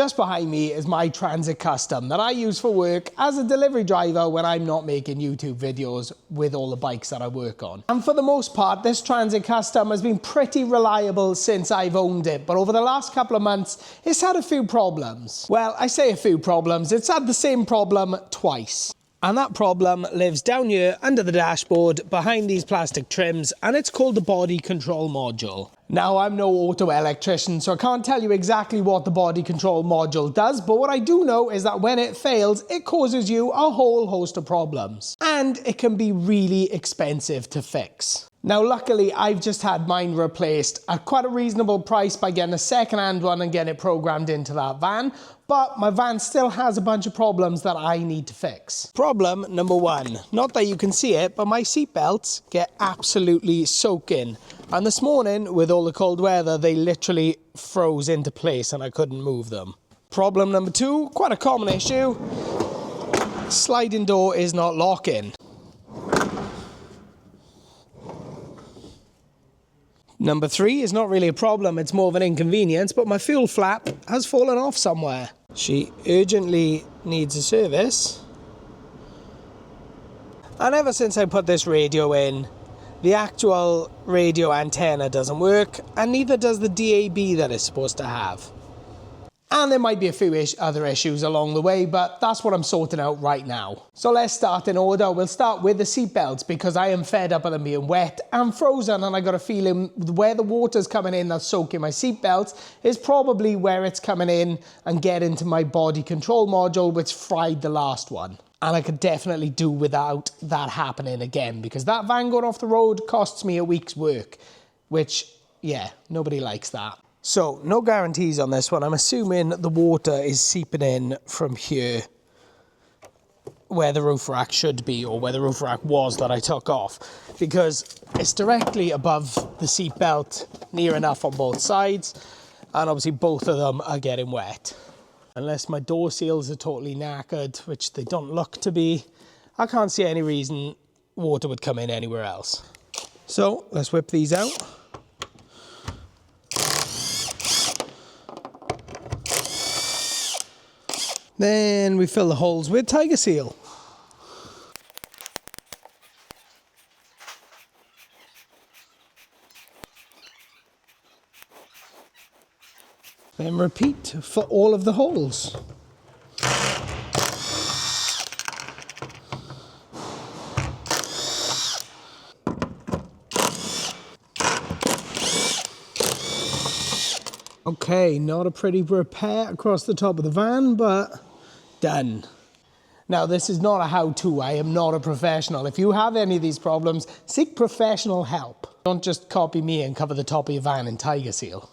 Just behind me is my Transit Custom that I use for work as a delivery driver when I'm not making YouTube videos with all the bikes that I work on. And for the most part, this Transit Custom has been pretty reliable since I've owned it, but over the last couple of months, it's had a few problems. Well, I say a few problems, it's had the same problem twice. And that problem lives down here under the dashboard behind these plastic trims, and it's called the body control module. Now, I'm no auto electrician, so I can't tell you exactly what the body control module does, but what I do know is that when it fails, it causes you a whole host of problems. And it can be really expensive to fix. Now, luckily, I've just had mine replaced at quite a reasonable price by getting a second-hand one and getting it programmed into that van, but my van still has a bunch of problems that I need to fix. Problem number one, not that you can see it, but my seat belts get absolutely soaking. And this morning, with all the cold weather, they literally froze into place and I couldn't move them. Problem number two, quite a common issue, sliding door is not locking. Number three is not really a problem, it's more of an inconvenience, but my fuel flap has fallen off somewhere. She urgently needs a service. And ever since I put this radio in, the actual radio antenna doesn't work, and neither does the DAB that it's supposed to have. And there might be a few other issues along the way, but that's what I'm sorting out right now. So let's start in order. We'll start with the seat belts because I am fed up with them being wet and frozen, and I got a feeling where the water's coming in that's soaking my seat belts is probably where it's coming in and getting to my body control module, which fried the last one. And I could definitely do without that happening again, because that van going off the road costs me a week's work, which, yeah, nobody likes that. So, no guarantees on this one. I'm assuming the water is seeping in from here, where the roof rack should be, or where the roof rack was that I took off, because it's directly above the seat belt, near enough on both sides, and obviously both of them are getting wet. Unless my door seals are totally knackered, which they don't look to be, I can't see any reason water would come in anywhere else. So, let's whip these out. Then we fill the holes with Tiger Seal. Then repeat for all of the holes. Okay, not a pretty repair across the top of the van, but done. Now, this is not a how-to. I am not a professional. If you have any of these problems, seek professional help. Don't just copy me and cover the top of your van in Tiger Seal.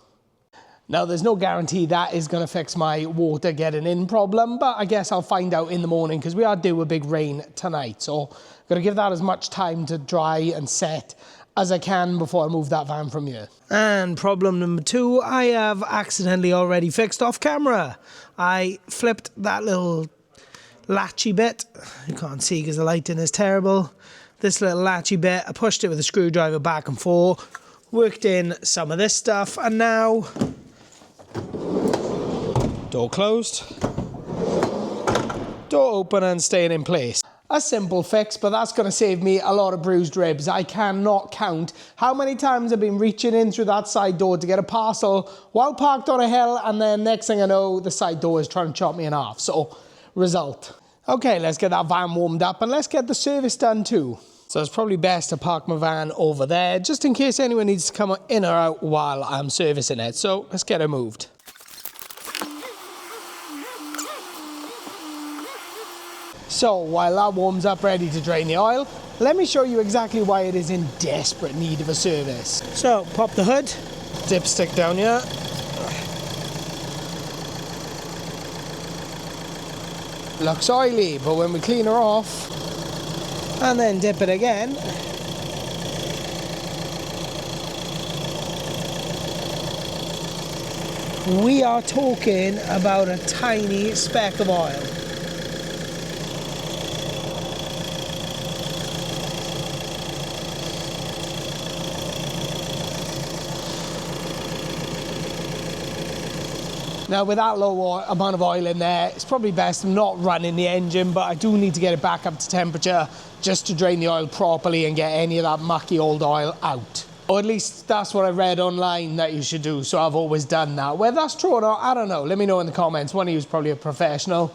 Now, there's no guarantee that is going to fix my water getting in problem, but I guess I'll find out in the morning because we are due a big rain tonight. So I'm going to give that as much time to dry and set as I can before I move that van from here. And problem number two, I have accidentally already fixed off camera. I flipped that little latchy bit. You can't see because the lighting is terrible. This little latchy bit, I pushed it with a screwdriver back and forth, worked in some of this stuff, and now door closed, door open and staying in place. A simple fix, but that's going to save me a lot of bruised ribs. I cannot count how many times I've been reaching in through that side door to get a parcel while parked on a hill, and then next thing I know, the side door is trying to chop me in half. So, result. Okay, let's get that van warmed up and let's get the service done too. So it's probably best to park my van over there, just in case anyone needs to come in or out while I'm servicing it. So let's get it moved. So while that warms up ready to drain the oil, let me show you exactly why it is in desperate need of a service. So pop the hood, dipstick down here. Looks oily, but when we clean her off and then dip it again, we are talking about a tiny speck of oil. Now with that low amount of oil in there, it's probably best not running the engine, but I do need to get it back up to temperature just to drain the oil properly and get any of that mucky old oil out. Or at least that's what I read online that you should do, so I've always done that. Whether that's true or not, I don't know. Let me know in the comments. One of you is probably a professional.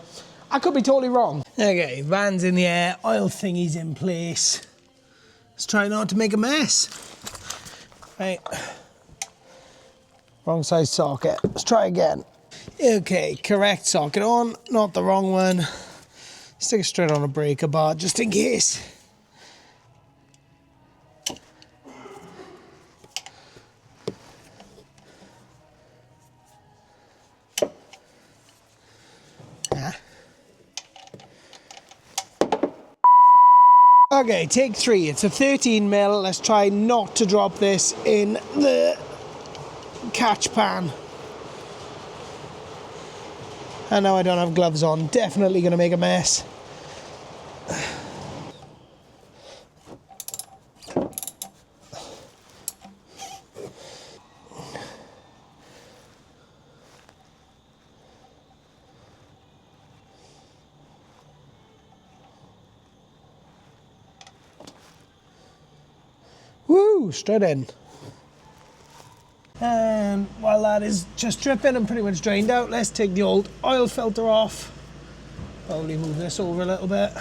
I could be totally wrong. Okay, van's in the air, oil thingy's in place. Let's try not to make a mess. Right. Wrong size socket. Let's try again. Okay, correct socket on, not the wrong one. Stick it straight on a breaker bar just in case. Okay, take 3. It's a 13mm. Let's try not to drop this in the catch pan. And now I don't have gloves on. Definitely going to make a mess. Woo, straight in. And while that is just dripping and pretty much drained out, let's take the old oil filter off. Probably move this over a little bit.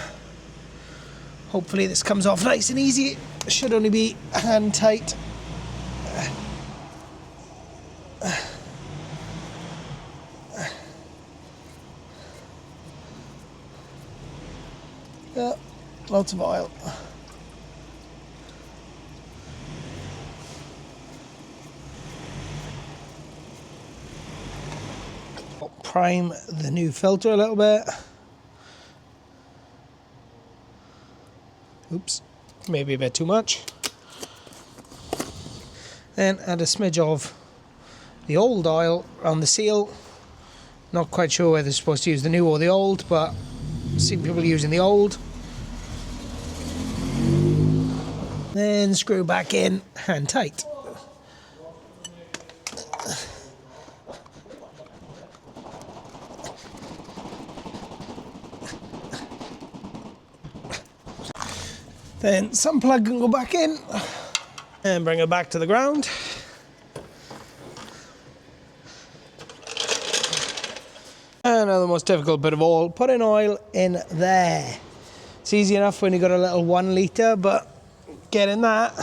Hopefully this comes off nice and easy. It should only be hand tight. Yeah, lots of oil. Prime the new filter a little bit. Oops, maybe a bit too much. Then add a smidge of the old oil on the seal. Not quite sure whether they're supposed to use the new or the old, but I've seen people using the old. Then screw back in, hand tight. Then some plug can go back in and bring it back to the ground. And now the most difficult bit of all, putting oil in there. It's easy enough when you've got a little 1 litre, but getting that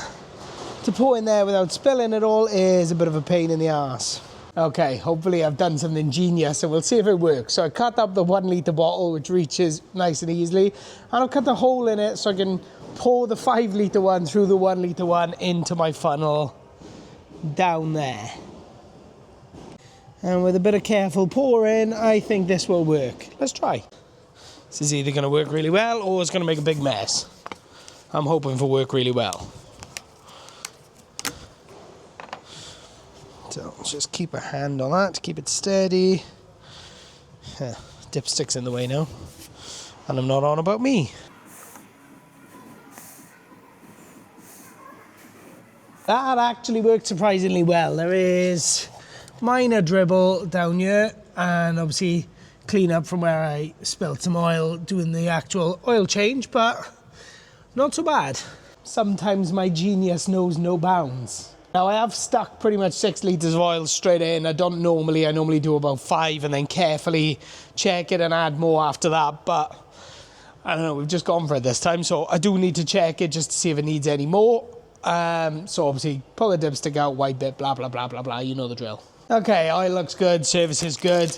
to pour in there without spilling it all is a bit of a pain in the arse. Okay, hopefully I've done something genius and we'll see if it works. So I cut up the 1 litre bottle, which reaches nice and easily, and I'll cut a hole in it so I can pour the 5 litre one through the 1 litre one into my funnel down there. And with a bit of careful pouring, I think this will work. Let's try. This is either going to work really well or it's going to make a big mess. I'm hoping for work really well. So just keep a hand on that to keep it steady. Dipstick's in the way now. And I'm not on about me. That actually worked surprisingly well. There is minor dribble down here and obviously clean up from where I spilled some oil doing the actual oil change, but not so bad. Sometimes my genius knows no bounds. Now I have stuck pretty much 6 litres of oil straight in. I normally do about 5 and then carefully check it and add more after that, but I don't know, we've just gone for it this time, so I do need to check it just to see if it needs any more. So obviously pull the dipstick out, wipe it, blah blah blah blah blah, you know the drill. Okay, oil looks good, service is good.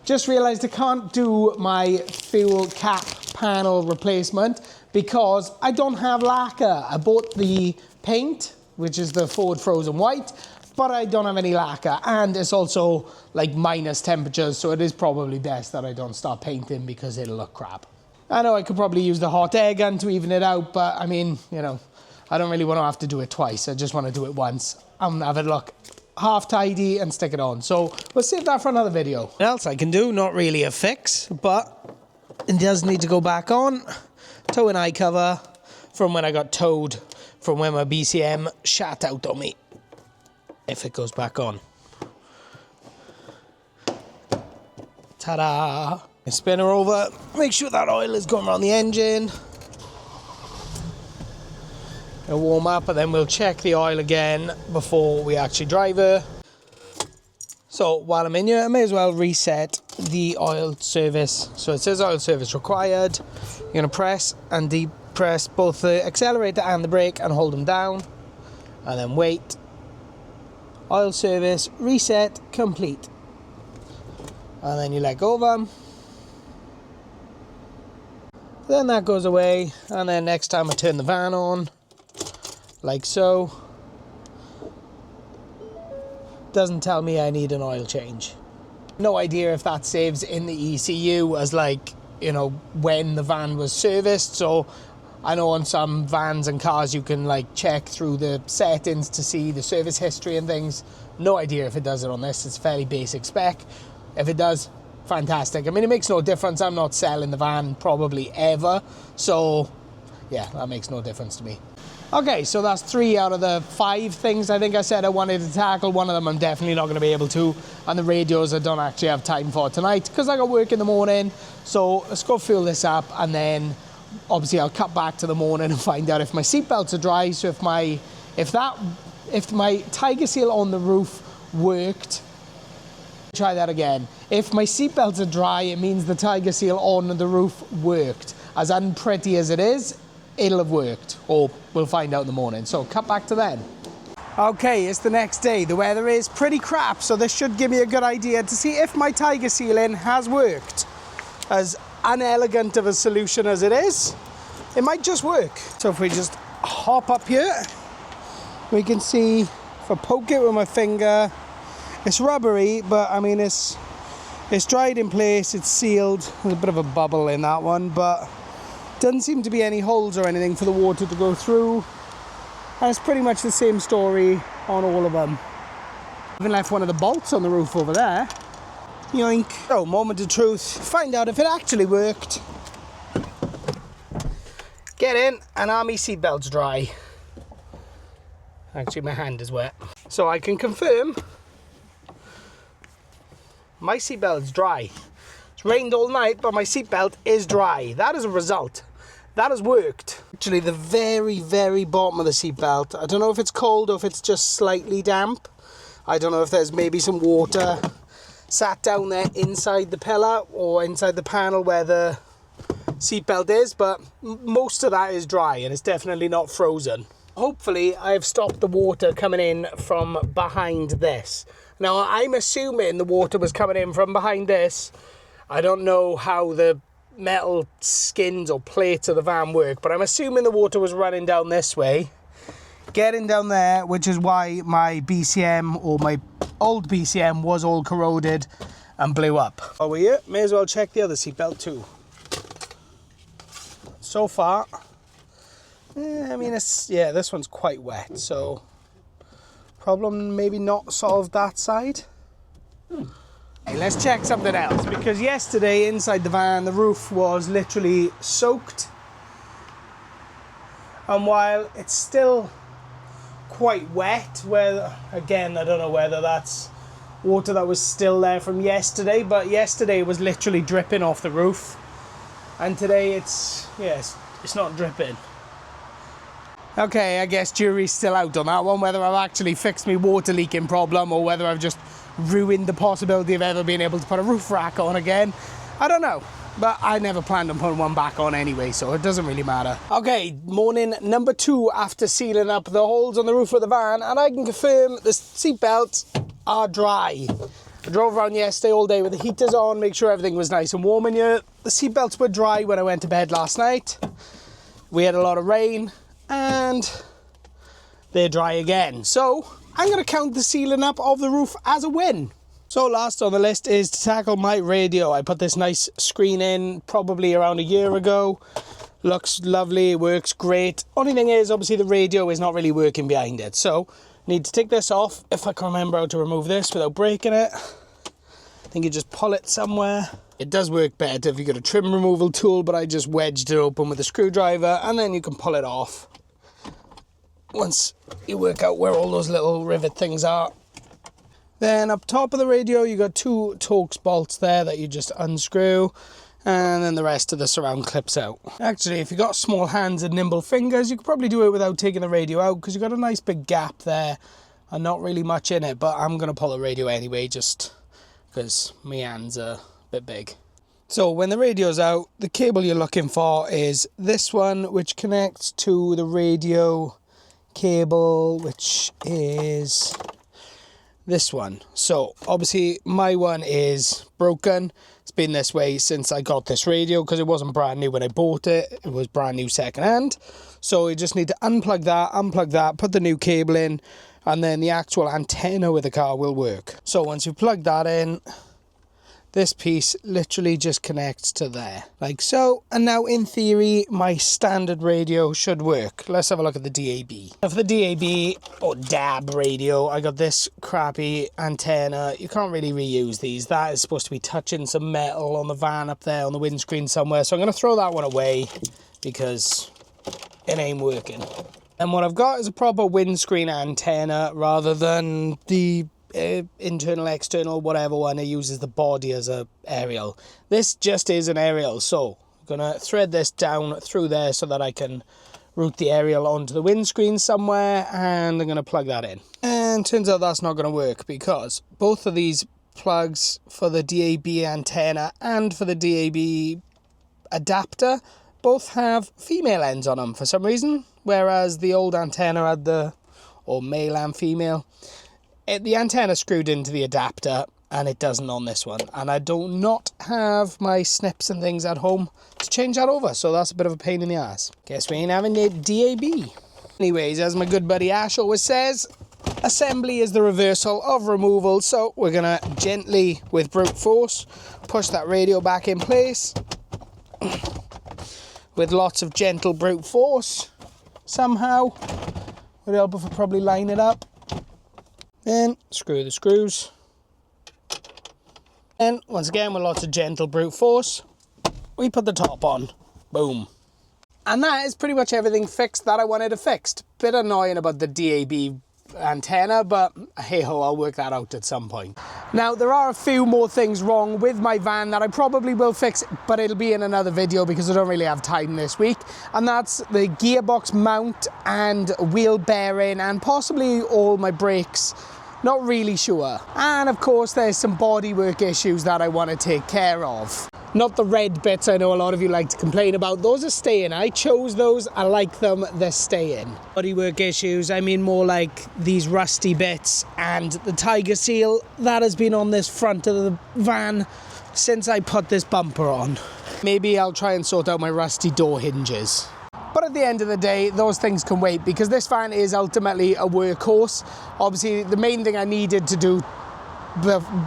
Just realised I can't do my fuel cap panel replacement because I don't have lacquer. I bought the paint, which is the Ford Frozen White, but I don't have any lacquer, and it's also like minus temperatures, so it is probably best that I don't start painting because it'll look crap. I know I could probably use the hot air gun to even it out, but I mean, you know, I don't really want to have to do it twice. I just want to do it once and have it look half tidy and stick it on. So we'll save that for another video. What else I can do? Not really a fix, but it does need to go back on. Tow and eye cover from when I got towed from when my BCM shat out on me. If it goes back on. Ta-da! Spin her over, make sure that oil is going around the engine. It'll warm up, and then we'll check the oil again before we actually drive her. So while I'm in here, I may as well reset the oil service. So it says oil service required. You're going to press and depress both the accelerator and the brake and hold them down. And then wait. Oil service reset complete. And then you let go of them. Then that goes away. And then next time I turn the van on, like so. Doesn't tell me I need an oil change. No idea if that saves in the ECU as, like, you know, when the van was serviced. So I know on some vans and cars you can like check through the settings to see the service history and things. No idea if it does it on this. It's fairly basic spec. If it does, fantastic. I mean, it makes no difference. I'm not selling the van probably ever, so yeah, that makes no difference to me. Okay, so that's 3 out of the 5 things I think I said I wanted to tackle. One of them I'm definitely not going to be able to, and the radios I don't actually have time for tonight because I got work in the morning. So let's go fuel this up, and then obviously I'll cut back to the morning and find out if my seatbelts are dry. So if my Tiger Seal on the roof worked, try that again. If my seatbelts are dry, it means the Tiger Seal on the roof worked. As unpretty as it is, it'll have worked, or we'll find out in the morning. So cut back to then. Okay, it's the next day. The weather is pretty crap, so this should give me a good idea to see if my Tiger Sealing has worked. As unelegant of a solution as it is, it might just work. So if we just hop up here, we can see, if I poke it with my finger, it's rubbery, but I mean it's dried in place, it's sealed. There's a bit of a bubble in that one, but doesn't seem to be any holes or anything for the water to go through. And it's pretty much the same story on all of them. Even left one of the bolts on the roof over there. Yoink. So, moment of truth. Find out if it actually worked. Get in, and are my seatbelts dry? Actually, my hand is wet. So I can confirm my seatbelt's dry. It's rained all night, but my seatbelt is dry. That is a result. That has worked. Actually, the very, very bottom of the seatbelt, I don't know if it's cold or if it's just slightly damp. I don't know if there's maybe some water sat down there inside the pillar or inside the panel where the seatbelt is, but most of that is dry and it's definitely not frozen. Hopefully, I've stopped the water coming in from behind this. Now, I'm assuming the water was coming in from behind this. I don't know how the metal skins or plates of the van work, but I'm assuming the water was running down this way, getting down there, which is why my BCM, or my old BCM, was all corroded and blew up. While we're here, may as well check the other seatbelt too. So far, I mean, this one's quite wet, so problem maybe not solved that side. Hey, let's check something else, because yesterday inside the van the roof was literally soaked, and while it's still quite wet, where again I don't know whether that's water that was still there from yesterday, but yesterday it was literally dripping off the roof, and today it's not dripping. Okay, I guess jury's still out on that one, whether I've actually fixed my water leaking problem or whether I've just ruined the possibility of ever being able to put a roof rack on again. I don't know, but I never planned on putting one back on anyway, so it doesn't really matter. Okay, morning number 2 after sealing up the holes on the roof of the van, and I can confirm the seatbelts are dry. I drove around yesterday all day with the heaters on, make sure everything was nice and warm in here. The seatbelts were dry when I went to bed last night. We had a lot of rain, and they're dry again. So I'm going to count the sealing up of the roof as a win. So last on the list is to tackle my radio. I put this nice screen in probably around a year ago. Looks lovely, it works great. Only thing is, obviously the radio is not really working behind it. So need to take this off, if I can remember how to remove this without breaking it. I think you just pull it somewhere. It does work better if you've got a trim removal tool, but I just wedged it open with a screwdriver, and then you can pull it off once you work out where all those little rivet things are. Then up top of the radio, you got 2 Torx bolts there that you just unscrew, and then the rest of the surround clips out. Actually, if you've got small hands and nimble fingers, you could probably do it without taking the radio out, because you've got a nice big gap there and not really much in it, but I'm going to pull the radio anyway, just because my hands are a bit big. So when the radio's out, the cable you're looking for is this one, which connects to the radio cable, which is this one. So obviously my one is broken. It's been this way since I got this radio, because it wasn't brand new when I bought it. It was brand new second hand. So you just need to unplug that, put the new cable in, and then the actual antenna with the car will work. So once you plug that in, this piece literally just connects to there, like so. And now in theory, my standard radio should work. Let's have a look at the DAB. Now for the DAB or DAB radio, I got this crappy antenna. You can't really reuse these. That is supposed to be touching some metal on the van up there on the windscreen somewhere. So I'm gonna throw that one away because it ain't working. And what I've got is a proper windscreen antenna rather than the internal, external, whatever one. It uses the body as a aerial. This just is an aerial, so I'm gonna thread this down through there so that I can route the aerial onto the windscreen somewhere, and I'm gonna plug that in. And turns out that's not gonna work, because both of these plugs for the DAB antenna and for the DAB adapter both have female ends on them for some reason, whereas the old antenna had or male and female. The antenna screwed into the adapter, and it doesn't on this one. And I do not have my snips and things at home to change that over, so that's a bit of a pain in the ass. Guess we ain't having a DAB. Anyways, as my good buddy Ash always says, assembly is the reversal of removal. So we're gonna gently, with brute force, push that radio back in place. With lots of gentle brute force, somehow. Would help if I probably line it up. Then screw the screws. And once again, with lots of gentle brute force, we put the top on. Boom. And that is pretty much everything fixed that I wanted to fix. Bit annoying about the DAB antenna, but hey ho, I'll work that out at some point. Now, there are a few more things wrong with my van that I probably will fix, but it'll be in another video because I don't really have time this week. And that's the gearbox mount and wheel bearing, and possibly all my brakes. Not really sure. And of course, there's some bodywork issues that I want to take care of. Not the red bits I know a lot of you like to complain about. Those are staying. I chose those. I like them. They're staying. Bodywork issues, I mean more like these rusty bits and the Tiger Seal that has been on this front of the van since I put this bumper on. Maybe I'll try and sort out my rusty door hinges. But at the end of the day, those things can wait, because this van is ultimately a workhorse. Obviously, the main thing I needed to do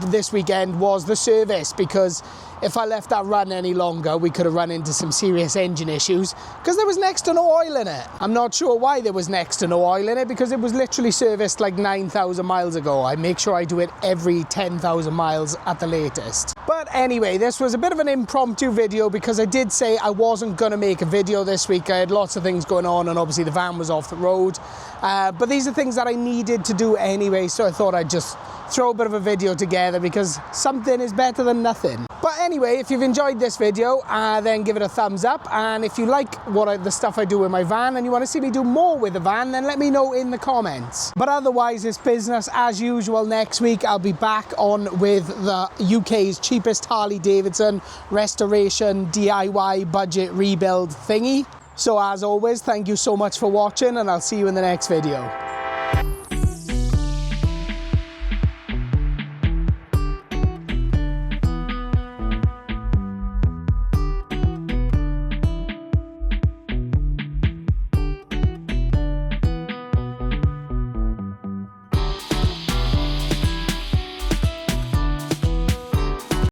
this weekend was the service, because if I left that run any longer, we could have run into some serious engine issues, because there was next to no oil in it. I'm not sure why there was next to no oil in it, because it was literally serviced like 9,000 miles ago. I make sure I do it every 10,000 miles at the latest. But anyway, this was a bit of an impromptu video, because I did say I wasn't going to make a video this week. I had lots of things going on, and obviously the van was off the road. But these are things that I needed to do anyway, so I thought I'd just throw a bit of a video together, because something is better than nothing. But anyway, if you've enjoyed this video, then give it a thumbs up. And if you like the stuff I do with my van and you want to see me do more with the van, then let me know in the comments. But otherwise, it's business as usual. Next week, I'll be back on with the UK's cheapest Harley Davidson restoration DIY budget rebuild thingy. So as always, thank you so much for watching, and I'll see you in the next video.